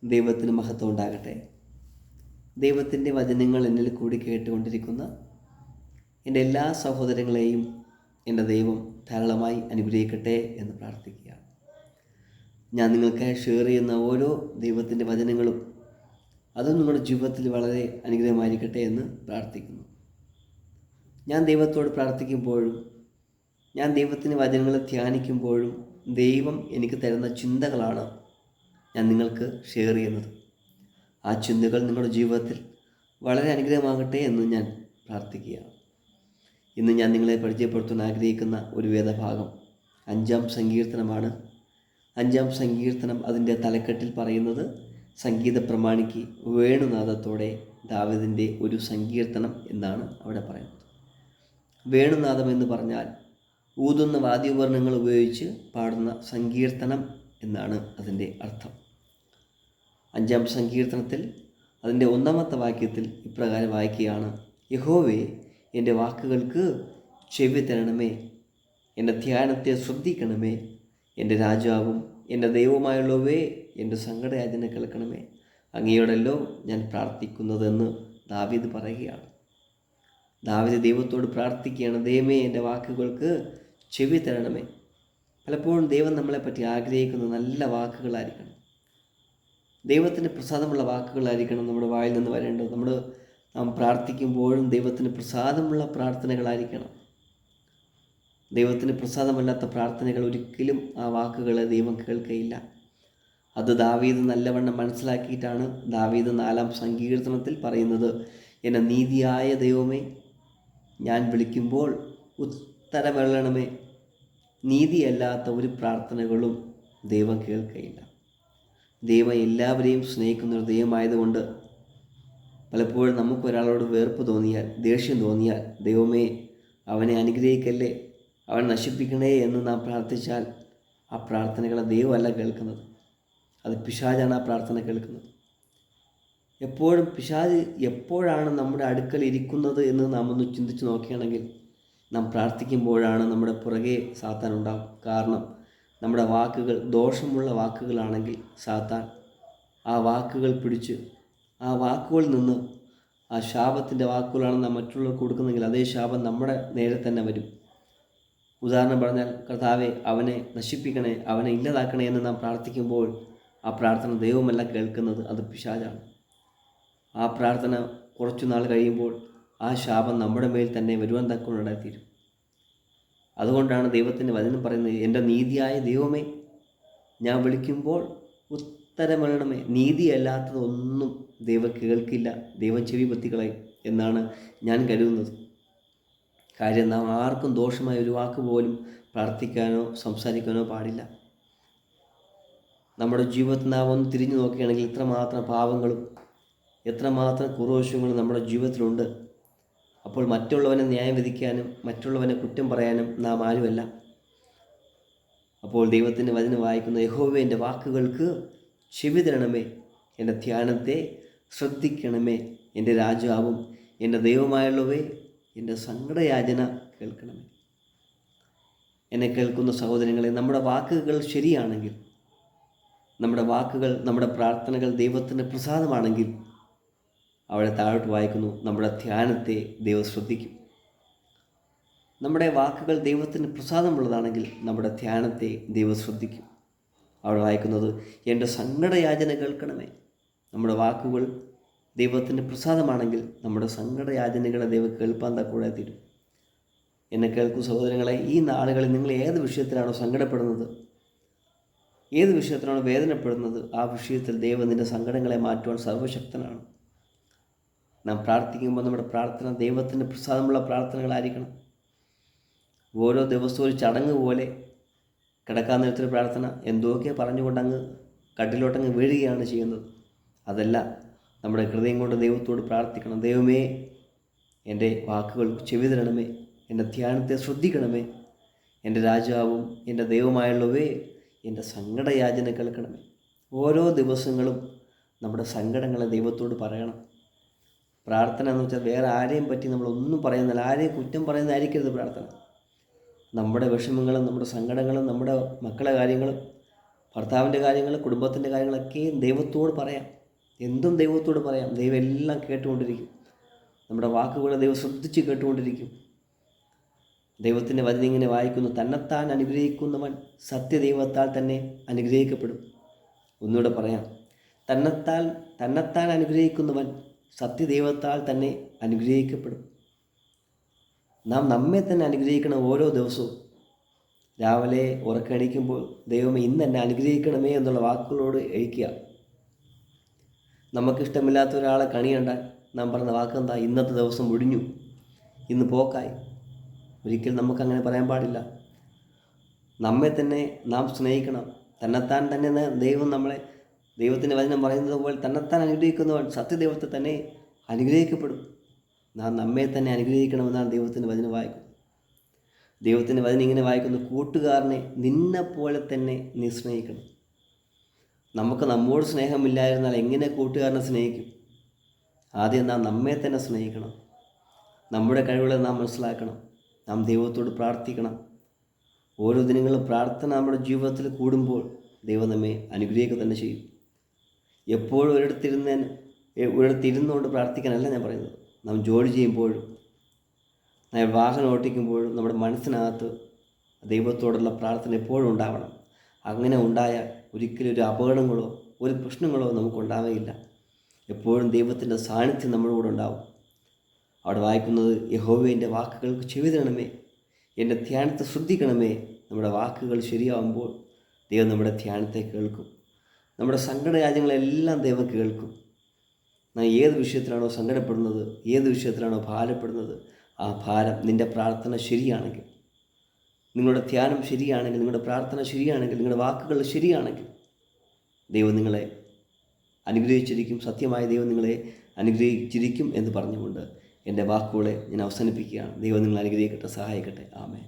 ദൈവത്തിന് മഹത്വം ഉണ്ടാകട്ടെ. ദൈവത്തിൻ്റെ വചനങ്ങൾ എന്നിൽ കൂടി കേട്ടുകൊണ്ടിരിക്കുന്ന എൻ്റെ എല്ലാ സഹോദരങ്ങളെയും എൻ്റെ ദൈവം ധാരാളമായി അനുഗ്രഹിക്കട്ടെ എന്ന് പ്രാർത്ഥിക്കുകയാണ്. ഞാൻ നിങ്ങൾക്കായി ഷെയർ ചെയ്യുന്ന ഓരോ ദൈവത്തിൻ്റെ വചനങ്ങളും അതും നിങ്ങളുടെ ജീവിതത്തിൽ വളരെ അനുഗ്രഹമായിരിക്കട്ടെ എന്ന് പ്രാർത്ഥിക്കുന്നു. ഞാൻ ദൈവത്തോട് പ്രാർത്ഥിക്കുമ്പോഴും ഞാൻ ദൈവത്തിൻ്റെ വചനങ്ങൾ ധ്യാനിക്കുമ്പോഴും ദൈവം എനിക്ക് തരുന്ന ചിന്തകളാണ് ഞാൻ നിങ്ങൾക്ക് ഷെയർ ചെയ്യുന്നത്. ആ ചിന്തകൾ നിങ്ങളുടെ ജീവിതത്തിൽ വളരെ അനുഗ്രഹമാകട്ടെ എന്ന് ഞാൻ പ്രാർത്ഥിക്കുകയാണ്. ഇന്ന് ഞാൻ നിങ്ങളെ പരിചയപ്പെടുത്താൻ ആഗ്രഹിക്കുന്ന ഒരു വേദഭാഗം 5-ാം സങ്കീർത്തനമാണ്. 5-ാം സങ്കീർത്തനം അതിൻ്റെ തലക്കെട്ടിൽ പറയുന്നത് സംഗീത പ്രമാണിക്ക് വേണുനാദത്തോടെ ദാവീദിൻ്റെ ഒരു സങ്കീർത്തനം എന്നാണ് അവിടെ പറയുന്നത്. വേണുനാദം എന്ന് പറഞ്ഞാൽ ഊതുന്ന വാദ്യോപകരണങ്ങൾ ഉപയോഗിച്ച് പാടുന്ന സങ്കീർത്തനം എന്നാണ് അതിൻ്റെ അർത്ഥം. 5-ാം സങ്കീർത്തനത്തിൽ അതിൻ്റെ 1-ാമത്തെ വാക്യത്തിൽ ഇപ്രകാരം വായിക്കുകയാണ്: യഹോവേ, എൻ്റെ വാക്കുകൾക്ക് ചെവി തരണമേ, എൻ്റെ ധ്യാനത്തെ ശ്രദ്ധിക്കണമേ, എൻ്റെ രാജാവും എൻ്റെ ദൈവവുമായുള്ളവേ, എൻ്റെ സങ്കടയാചന കേൾക്കണമേ, അങ്ങയോടല്ലോ ഞാൻ പ്രാർത്ഥിക്കുന്നതെന്ന് ദാവീദ് പറയുകയാണ്. ദാവീദ് ദൈവത്തോട് പ്രാർത്ഥിക്കുകയാണ്, ദൈവമേ, എൻ്റെ വാക്കുകൾക്ക് ചെവി തരണമേ. പലപ്പോഴും ദൈവം നമ്മളെപ്പറ്റി ആഗ്രഹിക്കുന്ന നല്ല വാക്കുകളായിരിക്കണം, ദൈവത്തിന് പ്രസാദമുള്ള വാക്കുകളായിരിക്കണം നമ്മുടെ വായിൽ നിന്ന് വരേണ്ടത്. നാം പ്രാർത്ഥിക്കുമ്പോഴും ദൈവത്തിന് പ്രസാദമുള്ള പ്രാർത്ഥനകളായിരിക്കണം. ദൈവത്തിന് പ്രസാദമല്ലാത്ത പ്രാർത്ഥനകൾ ഒരിക്കലും ആ വാക്കുകളെ ദൈവം കേൾക്കുകയില്ല. അത് ദാവീദ് നല്ലവണ്ണം മനസ്സിലാക്കിയിട്ടാണ് ദാവീദ് 4-ാം സങ്കീർത്തനത്തിൽ പറയുന്നത്: എൻ്റെ നീതിയായ ദൈവമേ, ഞാൻ വിളിക്കുമ്പോൾ ഉത്തരമരുളണമേ. നീതിയല്ലാത്ത ഒരു പ്രാർത്ഥനകളും ദൈവം കേൾക്കുകയില്ല. ദൈവം എല്ലാവരെയും സ്നേഹിക്കുന്ന ഒരു ദൈവമായതുകൊണ്ട് പലപ്പോഴും നമുക്കൊരാളോട് വെറുപ്പ് തോന്നിയാൽ, ദേഷ്യം തോന്നിയാൽ, ദൈവമേ അവനെ അനുഗ്രഹിക്കല്ലേ, അവൻ നശിപ്പിക്കണേ എന്ന് നാം പ്രാർത്ഥിച്ചാൽ ആ പ്രാർത്ഥനകളെ ദൈവമല്ല കേൾക്കുന്നത്, അത് പിശാചാണ് ആ പ്രാർത്ഥന കേൾക്കുന്നത്. എപ്പോഴും പിശാച് എപ്പോഴാണ് നമ്മുടെ അടുക്കൽ ഇരിക്കുന്നത് എന്ന് നാം ഒന്ന് ചിന്തിച്ച് നോക്കുകയാണെങ്കിൽ നാം പ്രാർത്ഥിക്കുമ്പോഴാണ് നമ്മുടെ പുറകെ സാത്താൻ ഉണ്ടാകും. കാരണം നമ്മുടെ വാക്കുകൾ ദോഷമുള്ള വാക്കുകളാണെങ്കിൽ സാത്താൻ ആ വാക്കുകൾ പിടിച്ച് ആ വാക്കുകളിൽ നിന്ന്, ആ ശാപത്തിൻ്റെ വാക്കുകളാണ് നാം മറ്റുള്ളവർക്ക് കൊടുക്കുന്നെങ്കിൽ അതേ ശാപം നമ്മുടെ നേരെ തന്നെ വരും. ഉദാഹരണം പറഞ്ഞാൽ, കർത്താവെ അവനെ നശിപ്പിക്കണേ, അവനെ ഇല്ലാതാക്കണേ എന്ന് നാം പ്രാർത്ഥിക്കുമ്പോൾ ആ പ്രാർത്ഥന ദൈവമല്ല കേൾക്കുന്നത്, അത് പിശാചാണ്. ആ പ്രാർത്ഥന കുറച്ചു നാൾ കഴിയുമ്പോൾ ആ ശാപം നമ്മുടെ മേൽ തന്നെ വരുവാൻ തക്കമുണ്ടായിത്തീരും. അതുകൊണ്ടാണ് ദൈവത്തിൻ്റെ വചനം പറയുന്നത്: എൻ്റെ നീതിയായ ദൈവമേ, ഞാൻ വിളിക്കുമ്പോൾ ഉത്തരമരുളണമേ. നീതിയല്ലാത്തതൊന്നും ദൈവം കേൾക്കില്ല, ദൈവം ചെവി പൊത്തിക്കളയും എന്നാണ് ഞാൻ കരുതുന്നത്. കാര്യം നാം ആർക്കും ദോഷമായ ഒരു വാക്ക് പോലും പ്രാർത്ഥിക്കാനോ സംസാരിക്കാനോ പാടില്ല. നമ്മുടെ ജീവിതത്തിൽ നാം ഒന്ന് തിരിഞ്ഞു നോക്കുകയാണെങ്കിൽ എത്രമാത്രം പാവങ്ങളും എത്രമാത്രം കുറവശങ്ങളും നമ്മുടെ ജീവിതത്തിലുണ്ട്. അപ്പോൾ മറ്റുള്ളവനെ ന്യായം വിധിക്കാനും മറ്റുള്ളവനെ കുറ്റം പറയാനും നാം ആരുമല്ല. അപ്പോൾ ദൈവത്തിൻ്റെ വചനം വായിക്കുന്ന: യഹോവേ, എൻ്റെ വാക്കുകൾക്ക് ചെവി തരണമേ, എൻ്റെ ധ്യാനത്തെ ശ്രദ്ധിക്കണമേ, എൻ്റെ രാജാവും എൻ്റെ ദൈവമായുള്ളവേ, എൻ്റെ സങ്കടയാചന കേൾക്കണമേ. എന്നെ കേൾക്കുന്ന സഹോദരങ്ങളെ, നമ്മുടെ വാക്കുകൾ ശരിയാണെങ്കിൽ, നമ്മുടെ വാക്കുകൾ, നമ്മുടെ പ്രാർത്ഥനകൾ ദൈവത്തിൻ്റെ പ്രസാദമാണെങ്കിൽ അവിടെ താഴോട്ട് വായിക്കുന്നു: നമ്മുടെ ധ്യാനത്തെ ദൈവം ശ്രദ്ധിക്കും. നമ്മുടെ വാക്കുകൾ ദൈവത്തിന് പ്രസാദമുള്ളതാണെങ്കിൽ നമ്മുടെ ധ്യാനത്തെ ദൈവം ശ്രദ്ധിക്കും. അവിടെ വായിക്കുന്നത്: എൻ്റെ സങ്കടയാചന കേൾക്കണമേ. നമ്മുടെ വാക്കുകൾ ദൈവത്തിൻ്റെ പ്രസാദമാണെങ്കിൽ നമ്മുടെ സങ്കടയാചനകളെ ദൈവം കേൾപ്പാൻ തക്കൂടെ തീരും. എന്നെ കേൾക്കും സഹോദരങ്ങളെ, ഈ നാളുകളിൽ നിങ്ങൾ ഏത് വിഷയത്തിലാണോ സങ്കടപ്പെടുന്നത്, ഏത് വിഷയത്തിലാണോ വേദനപ്പെടുന്നത്, ആ വിഷയത്തിൽ ദൈവം നിൻ്റെ സങ്കടങ്ങളെ മാറ്റുവാൻ സർവശക്തനാണ്. നാം പ്രാർത്ഥിക്കുമ്പോൾ നമ്മുടെ പ്രാർത്ഥന ദൈവത്തിൻ്റെ പ്രസാദമുള്ള പ്രാർത്ഥനകളായിരിക്കണം. ഓരോ ദിവസവും ഒരു ചടങ്ങ് പോലെ കിടക്കാൻ നേരത്തൊരു പ്രാർത്ഥന എന്തൊക്കെ പറഞ്ഞുകൊണ്ടങ്ങ് കട്ടിലോട്ടങ്ങ് വീഴുകയാണ് ചെയ്യുന്നത്. അതല്ല, നമ്മുടെ ഹൃദയം കൊണ്ട് ദൈവത്തോട് പ്രാർത്ഥിക്കണം: ദൈവമേ, എൻ്റെ വാക്കുകൾ ചെവി തരണമേ, എൻ്റെ ധ്യാനത്തെ ശ്രദ്ധിക്കണമേ, എൻ്റെ രാജാവും എൻ്റെ ദൈവമായുള്ളവേ, എൻ്റെ സങ്കടയാചന കേൾക്കണമേ. ഓരോ ദിവസങ്ങളും നമ്മുടെ സങ്കടങ്ങളെ ദൈവത്തോട് പറയണം. പ്രാർത്ഥന എന്ന് വെച്ചാൽ വേറെ ആരെയും പറ്റി നമ്മളൊന്നും പറയുന്നില്ല, ആരെയും കുറ്റം പറയുന്നതായിരിക്കരുത് പ്രാർത്ഥന. നമ്മുടെ വിഷമങ്ങളും നമ്മുടെ സങ്കടങ്ങളും നമ്മുടെ മക്കളുടെ കാര്യങ്ങളും ഭർത്താവിൻ്റെ കാര്യങ്ങൾ, കുടുംബത്തിൻ്റെ കാര്യങ്ങളൊക്കെ ദൈവത്തോട് പറയാം. എന്തും ദൈവത്തോട് പറയാം. ദൈവം എല്ലാം കേട്ടുകൊണ്ടിരിക്കും. നമ്മുടെ വാക്കുകൾ ദൈവം ശ്രദ്ധിച്ച് കേട്ടുകൊണ്ടിരിക്കും. ദൈവത്തിൻ്റെ വചനം ഇങ്ങനെ വായിക്കുന്നു: തന്നെത്താൻ അനുഗ്രഹിക്കുന്നവൻ സത്യദൈവത്താൽ തന്നെ അനുഗ്രഹിക്കപ്പെടും. ഒന്നുകൂടെ പറയാം: തന്നെത്താൻ അനുഗ്രഹിക്കുന്നവൻ സത്യദൈവത്താൽ തന്നെ അനുഗ്രഹിക്കപ്പെടും. നാം നമ്മെ തന്നെ അനുഗ്രഹിക്കണം. ഓരോ ദിവസവും രാവിലെ ഉറക്കണിക്കുമ്പോൾ ദൈവമേ ഇന്ന് എന്നെ അനുഗ്രഹിക്കണമേ എന്നുള്ള വാക്കുകളോട് എഴുക്കുക. നമുക്കിഷ്ടമില്ലാത്ത ഒരാളെ കണി കണ്ടാൽ നാം പറഞ്ഞ വാക്കെന്താ? ഇന്നത്തെ ദിവസം ഒഴിഞ്ഞു, ഇന്ന് പോക്കായി. ഒരിക്കലും നമുക്കങ്ങനെ പറയാൻ പാടില്ല. നമ്മെ തന്നെ നാം സ്നേഹിക്കണം. തന്നെത്താൻ തന്നെ ദൈവത്തിൻ്റെ വചനം പറയുന്നത് പോലെ തന്നെത്താൻ അനുഗ്രഹിക്കുന്നവൻ സത്യദൈവത്തെ തന്നെ അനുഗ്രഹിക്കപ്പെടും. നാം നമ്മെ തന്നെ അനുഗ്രഹിക്കണമെന്നാണ് ദൈവത്തിൻ്റെ വചനം വായിക്കുന്നത്. ദൈവത്തിൻ്റെ വചനം ഇങ്ങനെ വായിക്കുന്നു: കൂട്ടുകാരനെ നിന്നെപ്പോലെ തന്നെ നീ സ്നേഹിക്കണം. നമുക്ക് നമ്മോട് സ്നേഹമില്ലായിരുന്നാൽ എങ്ങനെ കൂട്ടുകാരനെ സ്നേഹിക്കും? ആദ്യം നാം നമ്മെ തന്നെ സ്നേഹിക്കണം. നമ്മുടെ കഴിവുകളെ നാം മനസ്സിലാക്കണം. നാം ദൈവത്തോട് പ്രാർത്ഥിക്കണം. ഓരോ ദിനങ്ങളും പ്രാർത്ഥന നമ്മുടെ ജീവിതത്തിൽ കൂടുമ്പോൾ ദൈവം നമ്മെ അനുഗ്രഹിക്കുക തന്നെ ചെയ്യും. എപ്പോഴും ഒരിടത്തിരുന്നുകൊണ്ട് പ്രാർത്ഥിക്കാനല്ല ഞാൻ പറയുന്നത്. നാം ജോലി ചെയ്യുമ്പോഴും വാഹനം ഓട്ടിക്കുമ്പോഴും നമ്മുടെ മനസ്സിനകത്ത് ദൈവത്തോടുള്ള പ്രാർത്ഥന എപ്പോഴും ഉണ്ടാവണം. അങ്ങനെ ഉണ്ടായാൽ ഒരിക്കലും ഒരു അപകടങ്ങളോ ഒരു പ്രശ്നങ്ങളോ നമുക്കുണ്ടാവുകയില്ല. എപ്പോഴും ദൈവത്തിൻ്റെ സാന്നിധ്യം നമ്മുടെ കൂടെ ഉണ്ടാവും. അവിടെ വായിക്കുന്നത്: യഹോവേ എൻ്റെ വാക്കുകൾക്ക് ചെവി തരണമേ, എൻ്റെ ധ്യാനത്തെ ശ്രദ്ധിക്കണമേ. നമ്മുടെ വാക്കുകൾ ശരിയാവുമ്പോൾ ദൈവം നമ്മുടെ ധ്യാനത്തെ കേൾക്കും. നമ്മുടെ സങ്കടരാജ്യങ്ങളെല്ലാം ദൈവം കേൾക്കും. നാം ഏത് വിഷയത്തിലാണോ സങ്കടപ്പെടുന്നത്, ഏത് വിഷയത്തിലാണോ ഭാരപ്പെടുന്നത്, ആ ഭാരം, നിൻ്റെ പ്രാർത്ഥന ശരിയാണെങ്കിൽ, നിങ്ങളുടെ ധ്യാനം ശരിയാണെങ്കിൽ, നിങ്ങളുടെ പ്രാർത്ഥന ശരിയാണെങ്കിൽ, നിങ്ങളുടെ വാക്കുകൾ ശരിയാണെങ്കിൽ ദൈവം നിങ്ങളെ അനുഗ്രഹിച്ചിരിക്കും. സത്യമായ ദൈവം നിങ്ങളെ അനുഗ്രഹിച്ചിരിക്കും എന്ന് പറഞ്ഞുകൊണ്ട് എൻ്റെ വാക്കുകളെ ഞാൻ അവസാനിപ്പിക്കുകയാണ്. ദൈവം നിങ്ങളെ അനുഗ്രഹിക്കട്ടെ, സഹായിക്കട്ടെ. ആമേൻ.